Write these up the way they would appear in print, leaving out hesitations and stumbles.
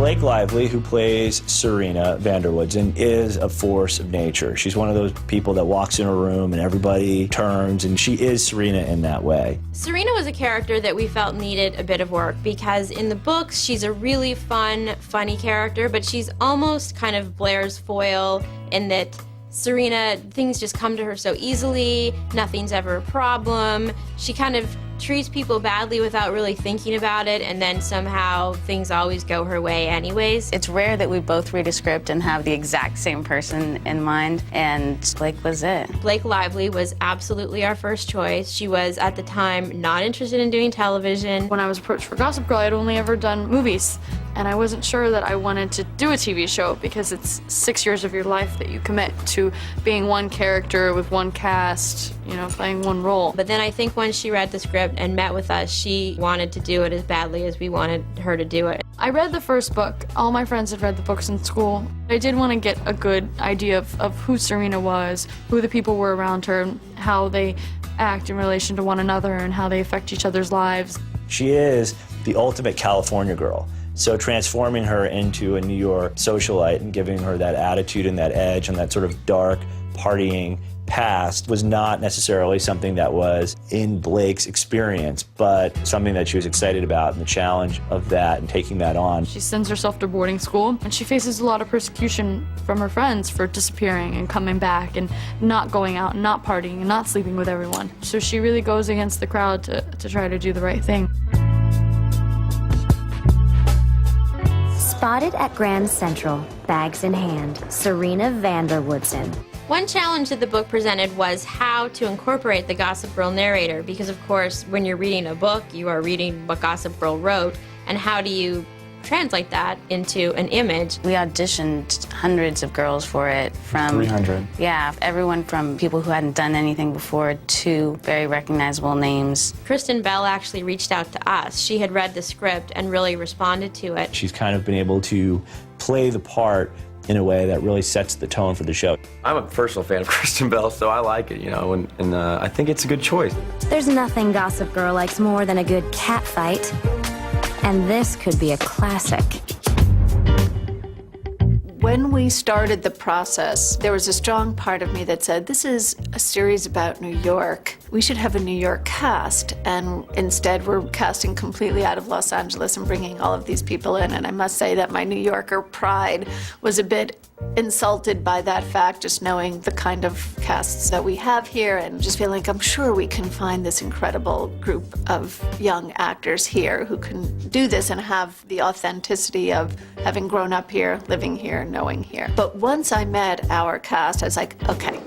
Blake Lively, who plays Serena Vanderwoodson, is a force of nature. She's one of those people that walks in a room and everybody turns, and she is Serena in that way. Serena was a character that we felt needed a bit of work because in the books, she's a really fun, funny character, but she's almost kind of Blair's foil in that Serena, things just come to her so easily, nothing's ever a problem. She kind of treats people badly without really thinking about it, and then somehow things always go her way anyways. It's rare that we both read a script and have the exact same person in mind, and Blake was it. Blake Lively was absolutely our first choice. She was, at the time, not interested in doing television. When I was approached for Gossip Girl, I'd only ever done movies, and I wasn't sure that I wanted to do a TV show because it's 6 years of your life that you commit to being one character with one cast, you know, playing one role. But then I think once she read the script and met with us, she wanted to do it as badly as we wanted her to do it. I read the first book. All my friends had read the books in school. I did want to get a good idea of who Serena was, who the people were around her, and how they act in relation to one another and how they affect each other's lives. She is the ultimate California girl. So transforming her into a New York socialite and giving her that attitude and that edge and that sort of dark, partying past was not necessarily something that was in Blake's experience, but something that she was excited about, and the challenge of that and taking that on. She sends herself to boarding school, and she faces a lot of persecution from her friends for disappearing and coming back and not going out and not partying and not sleeping with everyone. So she really goes against the crowd to try to do the right thing. Spotted at Grand Central, bags in hand, Serena Vanderwoodson. One challenge that the book presented was how to incorporate the Gossip Girl narrator, because of course when you're reading a book, you are reading what Gossip Girl wrote, and how do you translate that into an image? We auditioned hundreds of girls for it, from 300. Yeah, everyone from people who hadn't done anything before to very recognizable names. Kristen Bell actually reached out to us. She had read the script and really responded to it. She's kind of been able to play the part in a way that really sets the tone for the show. I'm a personal fan of Kristen Bell, so I like it, you know, and I think it's a good choice. There's nothing Gossip Girl likes more than a good cat fight. And this could be a classic. When we started the process, there was a strong part of me that said, this is a series about New York. We should have a New York cast, and instead we're casting completely out of Los Angeles and bringing all of these people in. And I must say that my New Yorker pride was a bit insulted by that fact, just knowing the kind of casts that we have here, and just feeling like I'm sure we can find this incredible group of young actors here who can do this and have the authenticity of having grown up here, living here, knowing here. But once I met our cast, I was like, okay,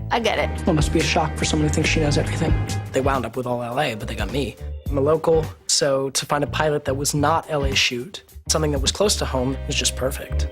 I get it. It must be a shock for someone who thinks she knows everything. They wound up with all LA, but they got me. I'm a local, so to find a pilot that was not LA shoot, something that was close to home, was just perfect.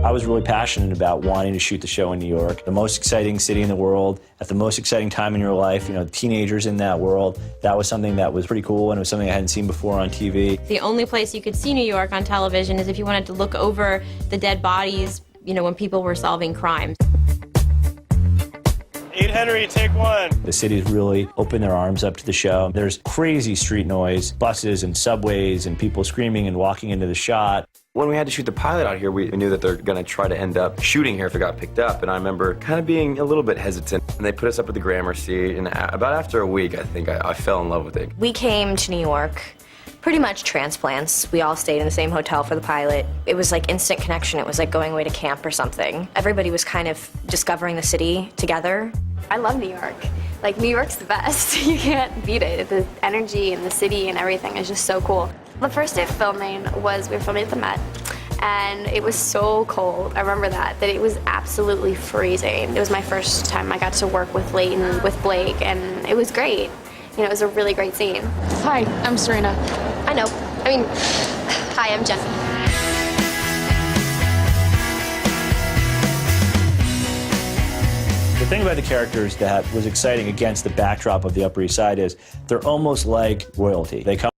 I was really passionate about wanting to shoot the show in New York, the most exciting city in the world, at the most exciting time in your life, you know, teenagers in that world. That was something that was pretty cool, and it was something I hadn't seen before on TV. The only place you could see New York on television is if you wanted to look over the dead bodies, you know, when people were solving crimes. 8 Henry, take one. The city's really opened their arms up to the show. There's crazy street noise, buses and subways and people screaming and walking into the shot. When we had to shoot the pilot out here, we knew that they're going to try to end up shooting here if it got picked up, and I remember kind of being a little bit hesitant. And they put us up at the Gramercy, and about after a week, I think I fell in love with it. We came to New York pretty much transplants. We all stayed in the same hotel for the pilot. It was like instant connection. It was like going away to camp or something. Everybody was kind of discovering the city together. I love New York. Like, New York's the best. You can't beat it. The energy and the city and everything is just so cool. The first day of filming we were filming at the Met, and it was so cold. I remember that it was absolutely freezing. It was my first time I got to work with Leighton, with Blake, and it was great. You know, it was a really great scene. Hi, I'm Serena. I know. I mean, hi, I'm Jen. The thing about the characters that was exciting against the backdrop of the Upper East Side is they're almost like royalty. They come